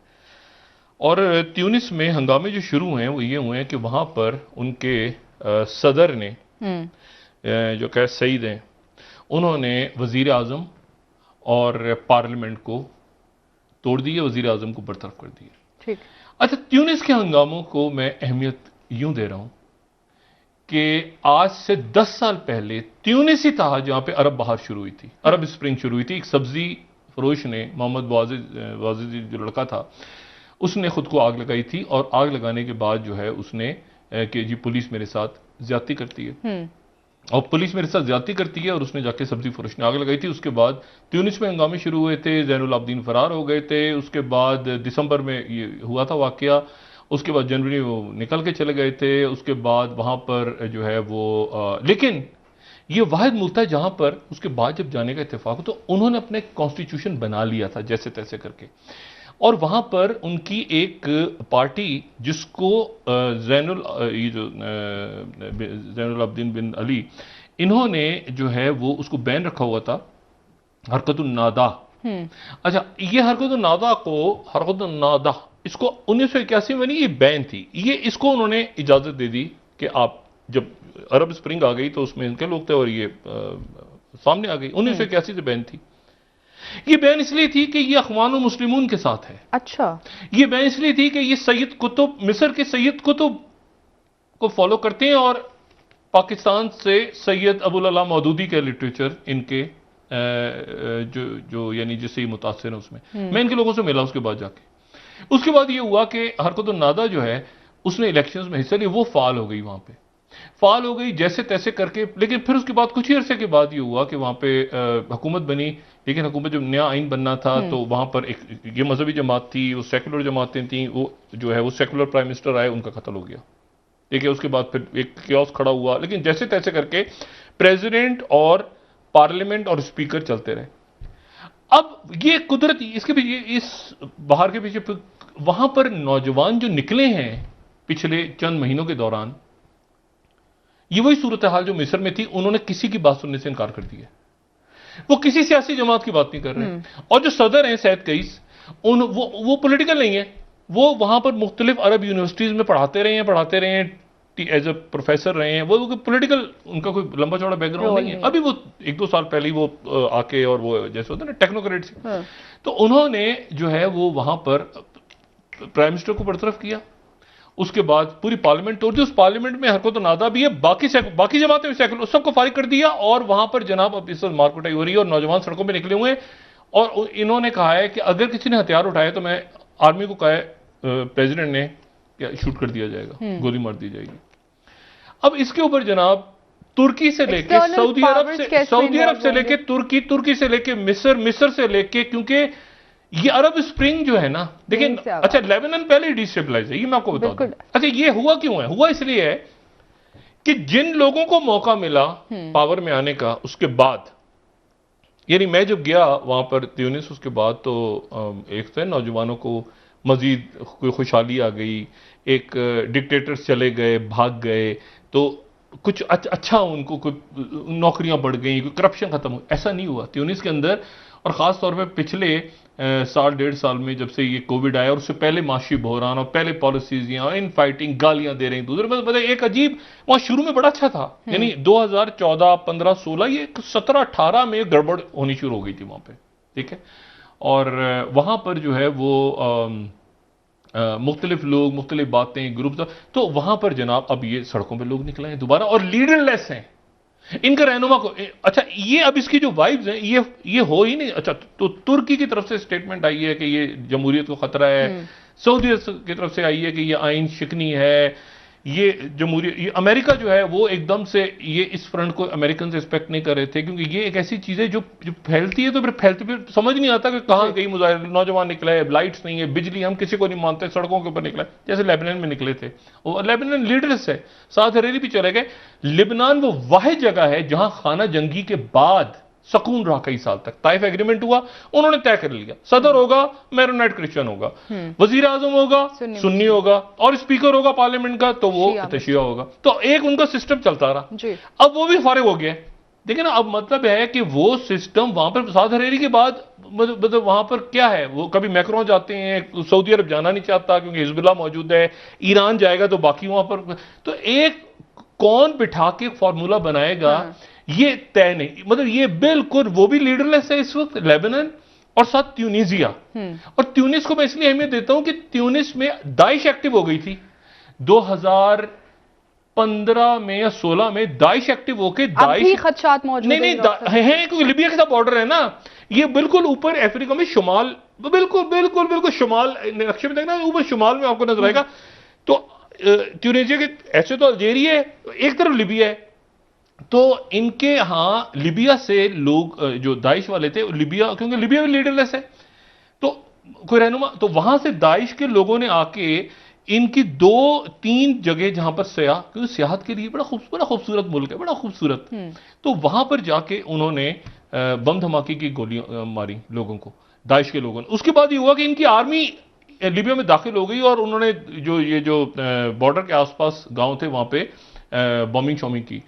और ट्यूनिस में हंगामे जो शुरू हुए हैं वो ये हुए हैं कि वहां पर उनके सदर ने जो कह सईद हैं, उन्होंने वजीर आजम और पार्लियामेंट को तोड़ दिया, वजीर आजम को बरतरफ कर दिया। ठीक। अच्छा, ट्यूनिस के हंगामों को मैं अहमियत यूं दे रहा हूं, कि आज से 10 साल पहले ट्यूनिस ही था जहां पे अरब बहार शुरू हुई थी, अरब स्प्रिंग शुरू हुई थी। एक सब्जी फरोश ने, मोहम्मद वाजिद जो लड़का था, उसने खुद को आग लगाई थी और आग लगाने के बाद जो है उसने कि जी पुलिस मेरे साथ ज्यादती करती है और पुलिस मेरे साथ ज्यादती करती है और उसने जाके सब्जी फरोश ने आग लगाई थी। उसके बाद ट्यूनिस में हंगामे शुरू हुए थे, ज़ैनुल आबदीन फरार हो गए थे। उसके बाद दिसंबर में ये हुआ था वाकया, उसके बाद जनवरी में वो निकल के चले गए थे। उसके बाद वहां पर जो है वो लेकिन ये वाहिद मुल्क था जहां पर उसके बाद जब जाने का इत्तेफाक हो तो उन्होंने अपने कॉन्स्टिट्यूशन बना लिया था जैसे तैसे करके, और वहां पर उनकी एक पार्टी जिसको ज़ैनुल आबदीन बिन अली, इन्होंने जो है वो उसको बैन रखा हुआ था, हरकतुन नादा। अच्छा, ये हरकतुन नादा इसको 1981 में नहीं, ये बैन थी, ये इसको उन्होंने इजाजत दे दी कि आप जब अरब स्प्रिंग आ गई तो उसमें इनके लोग थे और ये सामने आ गई। 1981 से बैन थी। ये बैन इसलिए थी कि ये अखवान मुस्लिमून के साथ है। अच्छा, ये बैन इसलिए थी कि ये सैयद कुतुब, मिस्र के सैयद कुतुब को फॉलो करते हैं और पाकिस्तान से सैयद अबुल अला मौदूदी का लिटरेचर इनके जो यानी जिससे ये मुतासिर है उसमें मैं इनके लोगों से मिला उसके बाद जाके। उसके बाद ये हुआ कि हरकतुन नादा जो है उसने इलेक्शंस में हिस्सा लिया, वो फाल हो गई, वहां पे फाल हो गई जैसे तैसे करके। लेकिन फिर उसके बाद कुछ ही अरसे के बाद ये हुआ कि वहां पे हुकूमत बनी, लेकिन हुकूमत जब नया आइन बनना था तो वहां पर एक ये मजहबी जमात थी, वो सेकुलर जमातें थी, वो जो है वो सेकुलर प्राइम मिनिस्टर आए, उनका कत्ल हो गया। ठीक है, उसके बाद फिर एक क्योस खड़ा हुआ, लेकिन जैसे तैसे करके प्रेसिडेंट और पार्लियामेंट और स्पीकर चलते रहे। अब ये कुदरती इसके पीछे, इस बाहर के पीछे वहां पर नौजवान जो निकले हैं पिछले चंद महीनों के दौरान, ये वही सूरत हाल जो मिस्र में थी, उन्होंने किसी की बात सुनने से इनकार कर दिया। वो किसी सियासी जमात की बात नहीं कर रहे और जो सदर हैं सैयद कईस, वो पॉलिटिकल नहीं है, वो वहां पर मुख्तलिफ अरब यूनिवर्सिटीज में पढ़ाते रहे हैं एज ए प्रोफेसर रहे हैं। वो पॉलिटिकल उनका कोई लंबा चौड़ा बैकग्राउंड नहीं है। अभी वो 1-2 साल पहले ही वो आके और वो जैसे होता है ना टेक्नोक्रेट से, तो उन्होंने जो है वो वहां पर प्राइम मिनिस्टर को बरतरफ किया। उसके बाद पूरी पार्लियामेंट तोड़ दी, उस पार्लियामेंट में हरकत नादा भी है, बाकी जमातें भी सेकुलर, सबको फारिग कर दिया। और वहां पर जनाब अब इस वक्त मारकुटाई हो रही है और नौजवान सड़कों पर निकले हुए हैं और इन्होंने कहा है कि अगर किसी ने हथियार उठाए तो मैं आर्मी को कहा है प्रेसिडेंट ने क्या शूट कर दिया जाएगा, गोली मार दी जाएगी। अब इसके ऊपर जनाब तुर्की से लेके सऊदी अरब से लेके तुर्की से लेके मिस्र से लेके, क्योंकि ये अरब स्प्रिंग जो है ना, देखिए अच्छा लेबनान पहले डिस्टेबलाइज है, ये मैं आपको बता दूं। अच्छा, ये हुआ क्यों है? हुआ इसलिए है कि जिन लोगों को मौका मिला पावर में आने का उसके बाद, यानी मैं जब गया वहां पर ट्यूनिस उसके बाद, तो एक तो नौजवानों को मजीद कोई खुशहाली आ गई, एक डिक्टेटर्स चले गए, भाग गए, तो कुछ अच्छा उनको कोई नौकरियां बढ़ गई, कोई करप्शन खत्म हो, ऐसा नहीं हुआ ट्यूनिस के अंदर। और ख़ास तौर पे पिछले साल 1.5 साल में जब से ये कोविड आया और उससे पहले माशी बहरान और पहले पॉलिसीज इन फाइटिंग गालियां दे रही दूसरे, मतलब एक अजीब, वहां शुरू में बड़ा अच्छा था, यानी 2014, 15, 16, ये 17, 18 में गड़बड़ होनी शुरू हो गई थी वहां पे। ठीक है, और वहां पर जो है वो मुख्तलिफ लोग, मुख्तलिफ बातें, ग्रुप, तो वहां पर जनाब अब ये सड़कों पे लोग निकले हैं दोबारा और लीडरलेस हैं। इनका रहनुमा को, अच्छा ये अब इसकी जो वाइब्स हैं ये हो ही नहीं। अच्छा, तो तुर्की की तरफ से स्टेटमेंट आई है कि ये जमहूरियत को खतरा है, सऊदी की तरफ से आई है कि ये आइन शिकनी है, ये जमहूरियत, ये अमेरिका जो है वो एकदम से ये इस फ्रंट को अमेरिकन से एक्सपेक्ट नहीं कर रहे थे, क्योंकि ये एक ऐसी चीज है जो फैलती है तो फिर फैलती, फिर समझ नहीं आता कि कहां गई मुजाहिर, नौजवान निकला है, लाइट्स नहीं है, बिजली हम किसी को नहीं मानते, सड़कों के ऊपर निकला है, जैसे लेबनान में निकले थे। और लेबनान लीडर्स है, साथ हरेरी भी चले गए। लेबनान वो वाहिद जगह है जहां खाना जंगी के बाद सकून रहा कई साल तक। ताइफ एग्रीमेंट हुआ, उन्होंने तय कर लिया, सदर होगा मैरोनाइट क्रिश्चियन होगा, वजीर आजम होगा सुन्नी होगा, और स्पीकर होगा पार्लियामेंट का तो वो शिया होगा। तो एक उनका सिस्टम चलता रहा। अब वो भी फारिग हो गया। देखिए ना, अब मतलब है कि वो सिस्टम वहां पर साद हरेरी के बाद, मतलब वहां पर क्या है, वो कभी मैक्रोन जाते हैं, सऊदी अरब जाना नहीं चाहता क्योंकि हिजबुल्लाह मौजूद है, ईरान जाएगा तो बाकी वहां पर, तो एक कौन बिठा के फॉर्मूला बनाएगा ये तय नहीं। मतलब ये बिल्कुल वो भी लीडरलेस है इस वक्त लेबनान, और साथ ट्यूनीसिया। और ट्यूनिस को मैं इसलिए अहमियत देता हूं कि ट्यूनिस में दाइश एक्टिव हो गई थी 2000 15 में या 16 में दाइश एक्टिव होके दाइश खदशात मौजूद नहीं है क्योंकि लिबिया के साथ बॉर्डर है ना, ये बिल्कुल ऊपर अफ्रीका में शुमाल, बिल्कुल बिल्कुल बिल्कुल शुमाल, नक्शे में देखना ऊपर शुमाल में आपको नजर आएगा। तो ट्यूनीशिया के ऐसे तो अल्जेरिया है, एक तरफ लिबिया है, तो इनके यहां लिबिया से लोग जो दाइश वाले थे लिबिया, क्योंकि लिबिया में लीडरलेस है तो कोई रहनुमा, तो वहां से दाइश के लोगों ने आके इनकी 2-3 जगह जहां पर क्योंकि सियाहत के लिए बड़ा खूबसूरत मुल्क है, बड़ा खूबसूरत, तो वहां पर जाके उन्होंने बम धमाके की गोलियां मारी लोगों को, दाइश के लोगों ने। उसके बाद ये हुआ कि इनकी आर्मी लिबिया में दाखिल हो गई और उन्होंने जो बॉर्डर के आसपास गांव थे वहां पे बॉम्बिंग शॉमिंग की।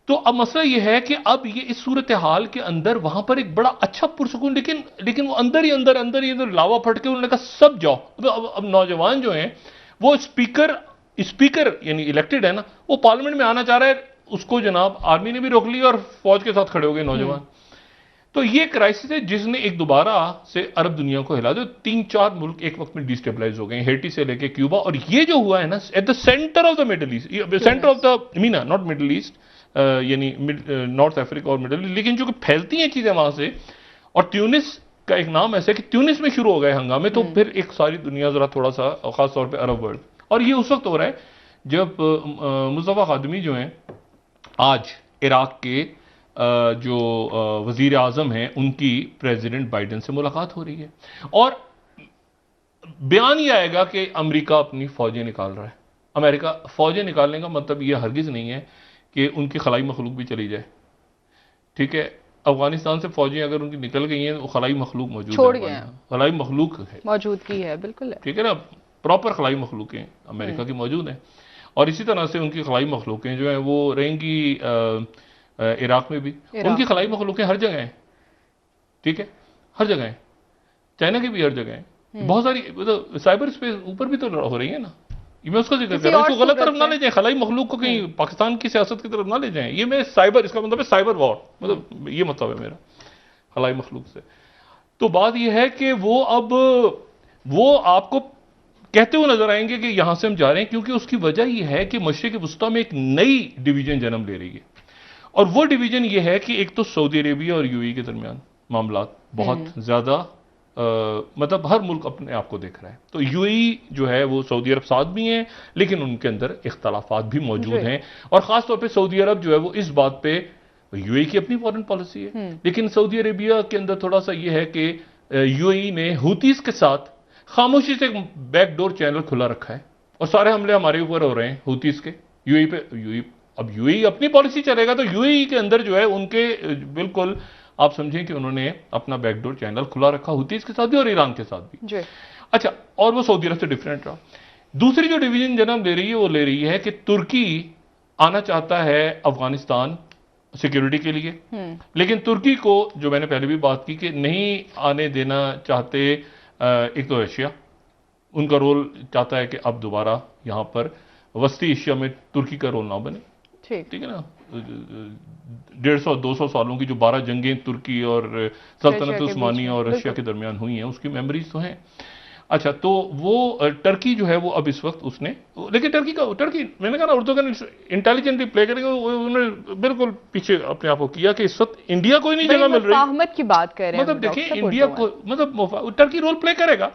तो अब मसला यह है कि अब ये इस सूरत हाल के अंदर वहां पर एक बड़ा अच्छा पुरसकून, लेकिन वो अंदर ही अंदर लावा फट के उन्होंने कहा सब जाओ। अब नौजवान जो हैं वो स्पीकर यानी इलेक्टेड है ना, वो पार्लियामेंट में आना चाह रहा है, उसको जनाब आर्मी ने भी रोक लिया और फौज के साथ खड़े हो गए नौजवान। तो ये क्राइसिस है जिसने एक दोबारा से अरब दुनिया को हिला दो। 3-4 मुल्क एक वक्त में डिस्टेबलाइज हो गए, हेटी से लेके क्यूबा, और ये जो हुआ है ना at the centre of the middle east, centre of the Meena, not middle east, यानी नॉर्थ अफ्रीका और मिडल ईस्ट, लेकिन जो कि फैलती हैं चीजें वहां से। और ट्यूनिस का एक नाम ऐसा है कि ट्यूनिस में शुरू हो गए हंगामे, तो फिर एक सारी दुनिया जरा थोड़ा सा, खास तौर पे अरब वर्ल्ड, और ये उस वक्त हो रहा है जब मुस्तफा खादमी जो हैं आज इराक के जो वजीर आजम हैं उनकी प्रेसिडेंट बाइडेन से मुलाकात हो रही है, और बयान ये आएगा कि अमेरिका अपनी फौजें निकाल रहा है। अमेरिका फौजें निकालने का मतलब ये हरगिज नहीं है कि उनकी खलाई मखलूक भी चली जाए, ठीक है। अफगानिस्तान से फौजें अगर उनकी निकल गई हैं तो खलाई मखलूक मौजूद है, खलाई मखलूक है मौजूद की है, बिल्कुल है, ठीक है ना, प्रॉपर खलाई मखलूकें अमेरिका की मौजूद हैं। और इसी तरह से उनकी खलाई मखलूकें जो हैं वो रहेंगी इराक में भी, उनकी खलाई मखलूकें हर जगह हैं, ठीक है, हर जगह हैं, चाइना की भी हर जगह हैं, बहुत सारी, मतलब साइबर स्पेस ऊपर भी तो हो रही है ना, ये मैं उसका जिक्र कर रहा हूं, इसको गलत तरफ ना ले जाए, खलाई मखलूक को कहीं पाकिस्तान की सियासत की तरफ ना ले जाएं। ये मैं साइबर, इसका मतलब है साइबर वॉर, मतलब ये मतलब है मेरा खलाई मखलूक से। तो बात ये है कि वो अब वो आपको कहते हुए नजर आएंगे कि यहां से हम जा रहे हैं, क्योंकि उसकी वजह यह है कि मशरिक वुस्ता में एक नई डिवीजन जन्म ले रही है, और वो डिवीजन ये है कि एक तो सऊदी अरेबिया और यूएई के दरमियान मामला बहुत ज्यादा, मतलब हर मुल्क अपने आप को देख रहा है। तो यूएई जो है वो सऊदी अरब साथ भी हैं, लेकिन उनके अंदर इख्तलाफात भी मौजूद हैं, और खासतौर पर सऊदी अरब जो है वो इस बात पे, यूएई की अपनी फॉरेन पॉलिसी है, लेकिन सऊदी अरेबिया के अंदर थोड़ा सा ये है कि यूएई ने हुतीस के साथ खामोशी से एक बैकडोर चैनल खुला रखा है, और सारे हमले हमारे ऊपर हो रहे हैं हुतीस के, यूएई पे। अब यूएई अपनी पॉलिसी चलेगा, तो यूएई के अंदर जो है उनके बिल्कुल आप समझें कि उन्होंने अपना बैकडोर चैनल खुला रखा हुतीस के साथ भी और ईरान के साथ भी। अच्छा, और वो सऊदी अरब से डिफरेंट रहा। दूसरी जो डिवीजन जन्म ले रही है वो ले रही है कि तुर्की आना चाहता है अफगानिस्तान सिक्योरिटी के लिए, लेकिन तुर्की को, जो मैंने पहले भी बात की, कि नहीं आने देना चाहते। एक तो रशिया, उनका रोल चाहता है कि अब दोबारा यहां पर वस्ती एशिया में तुर्की का रोल ना बने, ठीक है ना। 150-200 सालों की जो 12 जंगें तुर्की और सल्तनत उस्मानिया और रशिया के दरमियान हुई हैं, उसकी मेमोरीज तो हैं। अच्छा, तो वो टर्की जो है वो अब इस वक्त उसने, लेकिन टर्की मैंने कहा ना उर्दूगन इंटेलिजेंटली प्ले करेंगे, उन्होंने बिल्कुल पीछे अपने आप को किया कि इस वक्त इंडिया को ही नहीं जगह मिल रही, की बात कर रहे हैं, मतलब देखिए इंडिया को, मतलब टर्की रोल प्ले करेगा,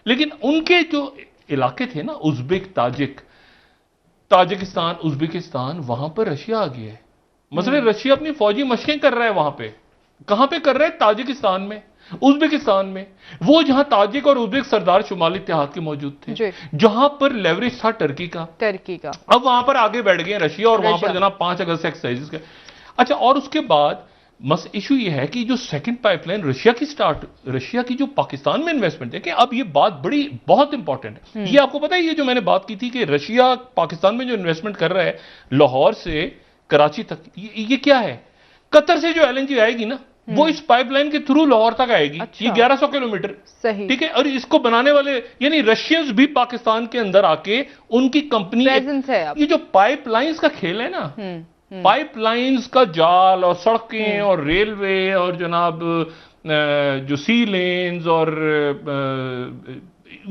लेकिन उनके जो इलाके थे ना, उज्बेक, ताजिकिस्तान, उज्बेकिस्तान, वहां पर रशिया आ गया है। मतलब रशिया अपनी फौजी मशकें कर रहा है वहां पे, कहां पे कर रहा है? ताजिकिस्तान में, उज्बेकिस्तान में, वो जहां ताजिक और उज्बेक सरदार शुमाली इत्तेहाद के मौजूद थे, जहां पर लेवरेज था टर्की का, अब वहां पर आगे बैठ गए रशिया, और वहां पर जनाब 5 अगस्त एक्सरसाइजेस के। अच्छा, और उसके बाद इशू ये है कि जो सेकंड पाइपलाइन रशिया की जो पाकिस्तान में इन्वेस्टमेंट है, कि अब ये बात बहुत इंपॉर्टेंट है। ये आपको पता है, ये जो मैंने बात की थी कि रशिया पाकिस्तान में जो इन्वेस्टमेंट कर रहा है लाहौर से कराची तक, ये क्या है? कतर से जो एलएनजी आएगी ना, वो इस पाइपलाइन के थ्रू लाहौर तक आएगी। ये 1100 किलोमीटर, सही, ठीक है। और इसको बनाने वाले यानी रशियंस भी पाकिस्तान के अंदर आके उनकी कंपनी है। ये जो पाइपलाइंस का खेल है ना, पाइपलाइंस का जाल और सड़कें और रेलवे और जनाब जो सी लेन्स और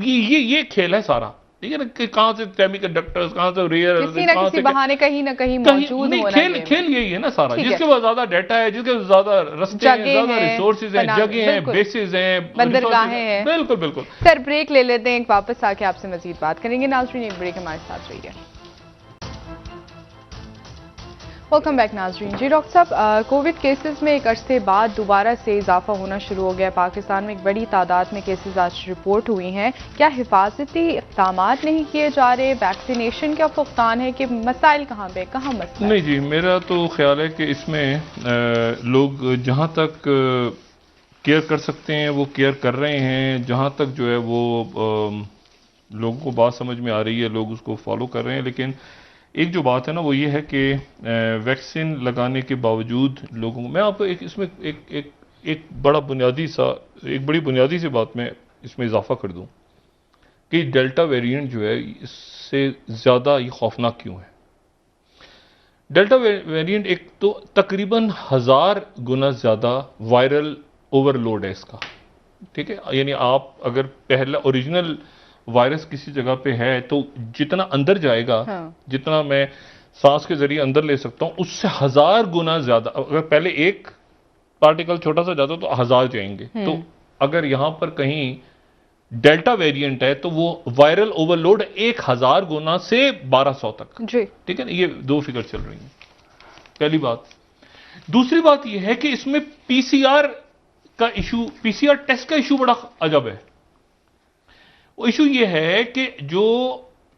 ये खेल है सारा, ठीक है ना, कि कहाँ से सेमी कंडक्टर्स, कहाँ से रेयर, किसी न किसी बहाने कहीं ना कहीं मौजूद नहीं, होना खेल यही है ना सारा, ठीक है। जिसके पास ज्यादा डाटा है, जिसके पास ज्यादा रास्ते हैं, जगह ज्यादा है, रिसोर्सेज हैं, जगह हैं, बेसिस हैं, बंदरगाहें हैं। बिल्कुल बिल्कुल। सर ब्रेक ले लेते हैं, वापस आके आपसे मजीद बात करेंगे। नाज़रीन एक ब्रेक हमारे साथ रहिए। वेलकम बैक नाज़रीन। जी डॉक्टर साहब, कोविड केसेस में एक अरसे बाद दोबारा से इजाफा होना शुरू हो गया। पाकिस्तान में एक बड़ी तादाद में केसेस आज रिपोर्ट हुई हैं। क्या हिफाजती इक़दाम नहीं किए जा रहे? वैक्सीनेशन का फुकदान है कि मसाइल कहाँ पे, कहाँ मसला? नहीं जी, मेरा तो ख्याल है कि इसमें लोग जहाँ तक केयर कर सकते हैं वो केयर कर रहे हैं, जहाँ तक जो है वो लोगों को बात समझ में आ रही है, लोग उसको फॉलो कर रहे हैं। लेकिन एक जो बात है ना वो ये है कि वैक्सीन लगाने के बावजूद लोगों को, मैं आपको इसमें एक बड़ी बुनियादी सी बात में इसमें इजाफा कर दूं कि डेल्टा वेरिएंट जो है इससे ज़्यादा ये खौफनाक क्यों है। डेल्टा वेरिएंट एक तो तकरीबन 1000 गुना ज़्यादा वायरल ओवरलोड है इसका, ठीक है। यानी आप अगर पहला ओरिजिनल वायरस किसी जगह पे है तो जितना अंदर जाएगा, हाँ। जितना मैं सांस के जरिए अंदर ले सकता हूं, उससे 1000 गुना ज्यादा। अगर पहले एक पार्टिकल छोटा सा जाता तो 1000 जाएंगे। तो अगर यहां पर कहीं डेल्टा वेरिएंट है तो वो वायरल ओवरलोड 1000 गुना से 1200 तक, ठीक है ना। ये दो फिगर चल रही है, पहली बात। दूसरी बात यह है कि इसमें पीसीआर का इशू, पीसीआर टेस्ट का इशू बड़ा अजब है। वो इशू ये है कि जो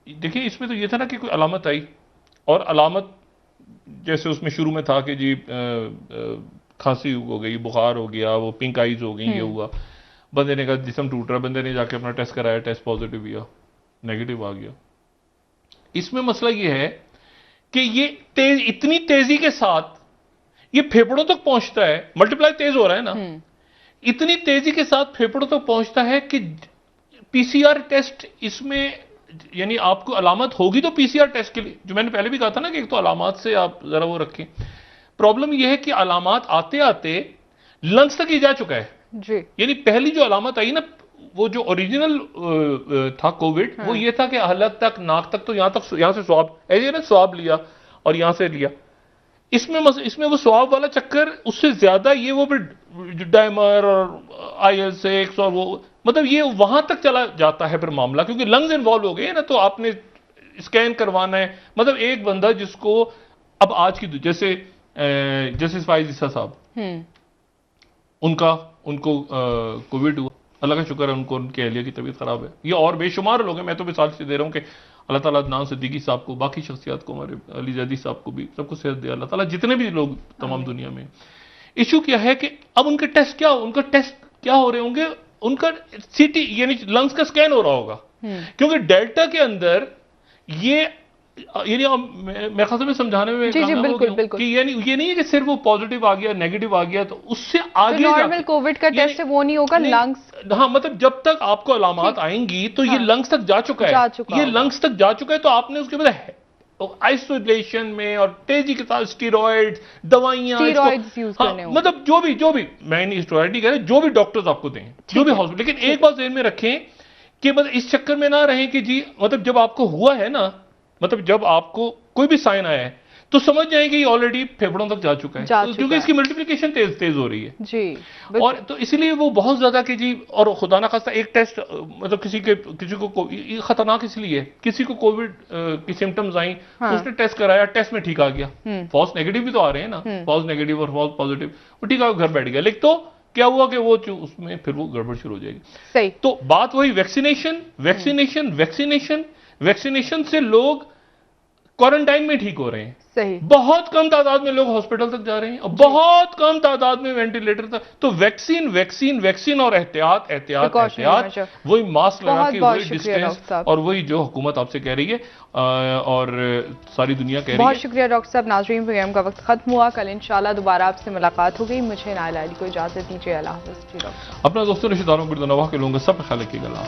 देखिए इसमें तो ये था ना कि कोई अलामत आई, और अलामत जैसे उसमें शुरू में था कि जी खांसी हो गई, बुखार हो गया, वो पिंक आइज हो गई, ये हुआ, बंदे ने कहा जिस्म टूट रहा, बंदे ने जाके अपना टेस्ट कराया, टेस्ट पॉजिटिव दिया, नेगेटिव आ गया। इसमें मसला ये है कि ये इतनी तेजी के साथ ये फेफड़ों तक पहुंचता है, मल्टीप्लाई तेज हो रहा है ना, इतनी तेजी के साथ फेफड़ों तक पहुंचता है कि पीसीआर टेस्ट इसमें, यानी आपको अलामत होगी तो पीसीआर टेस्ट के लिए, जो मैंने पहले भी कहा था ना कि एक तो अलामत से आप जरा वो रखें। प्रॉब्लम यह है कि अलामत आते आते लंग्स तक ही जा चुका है जी। यानी पहली जो अलामत आई ना, वो जो ओरिजिनल था कोविड, वो ये था कि हलक तक, नाक तक, तो यहां से स्वाब, ऐसे ना स्वाब लिया और यहां से लिया। इसमें वो स्वाब वाला चक्कर, उससे ज्यादा ये वो डायमर और IL-6 और वो, मतलब ये वहां तक चला जाता है फिर मामला, क्योंकि लंग्स इन्वॉल्व हो गए ना, तो आपने स्कैन करवाना है। मतलब एक बंदा जिसको अब आज की जैसे जस्टिस फाइज ईसा साहब, उनको कोविड हुआ, अल्लाह का शुक्र है उनको, उनके अहलिया की तबीयत खराब है। ये और बेशुमार लोग हैं, मैं तो मिसाल से दे रहा हूं कि अल्लाह ताला अदनान सिद्दीकी साहब को, बाकी शख्सियात को, हमारे अली जैदी साहब को भी, सबको सेहत दे अल्लाह ताला, जितने भी लोग तमाम दुनिया में। इशू क्या है कि अब उनका टेस्ट क्या हो रहे होंगे, उनका सीटी यानी लंग्स का स्कैन हो रहा होगा, क्योंकि डेल्टा के अंदर ये, यानी मैं खास में समझाने में जी, बिल्कुल, बिल्कुल। कि यानी ये नहीं है कि सिर्फ वो पॉजिटिव आ गया, नेगेटिव आ गया तो उससे आगे नॉर्मल कोविड का टेस्ट वो नहीं होगा, लंग्स। हाँ, मतलब जब तक आपको अलामत आएंगी तो ये लंग्स तक जा चुका है, ये लंग्स तक जा चुका है, तो आपने उसके बाद आइसोलेशन में और तेजी के साथ स्टीरॉइड दवाइयां यूज करने होंगे। मतलब जो भी मैं नहीं स्टीरॉइड नहीं कह रहा, जो भी डॉक्टर्स आपको दें, जो भी हॉस्पिटल। लेकिन एक बात ध्यान में रखें कि मतलब इस चक्कर में ना रहें कि जी, मतलब जब आपको हुआ है ना, मतलब जब आपको कोई भी साइन आया है तो समझ जाएंगे ये ऑलरेडी फेफड़ों तक जा चुका है, क्योंकि इसकी मल्टीप्लिकेशन तेज हो रही है जी। और तो इसलिए वो बहुत ज्यादा कि जी, और खुदा ना खास्ता एक टेस्ट, मतलब किसी को ये खतरनाक इसलिए है, किसी को कोविड की सिम्टम्स आई, उसने टेस्ट कराया, टेस्ट में ठीक आ गया, फॉल्स नेगेटिव भी तो आ रहे हैं ना, फॉल्स नेगेटिव और फॉल्स पॉजिटिव, वो ठीक आ घर बैठ गया। लेकिन तो क्या हुआ कि वो उसमें फिर वो गड़बड़ शुरू हो जाएगी। सही। तो बात वही वैक्सीनेशन से लोग क्वारंटाइन में ठीक हो रहे हैं। सही। बहुत कम तादाद में लोग हॉस्पिटल तक जा रहे हैं और बहुत कम तादाद में वेंटिलेटर तक। तो वैक्सीन और एहतियात, वही मास्क लगा के, वही डिस्टेंस, और वही जो हुकूमत आपसे कह रही है और सारी दुनिया कह रही है। बहुत शुक्रिया डॉक्टर साहब। नाज़रीन, प्रोग्राम का वक्त खत्म हुआ। कल इंशाल्लाह दोबारा आपसे मुलाकात होगी। मुझे नाइला अली को इजाजत दीजिए। अल्लाह हाफ़िज़। अपना दोस्तों, रिश्तेदारों, गिरदनवाह के लोगों का सब ख्याल रखिएगा।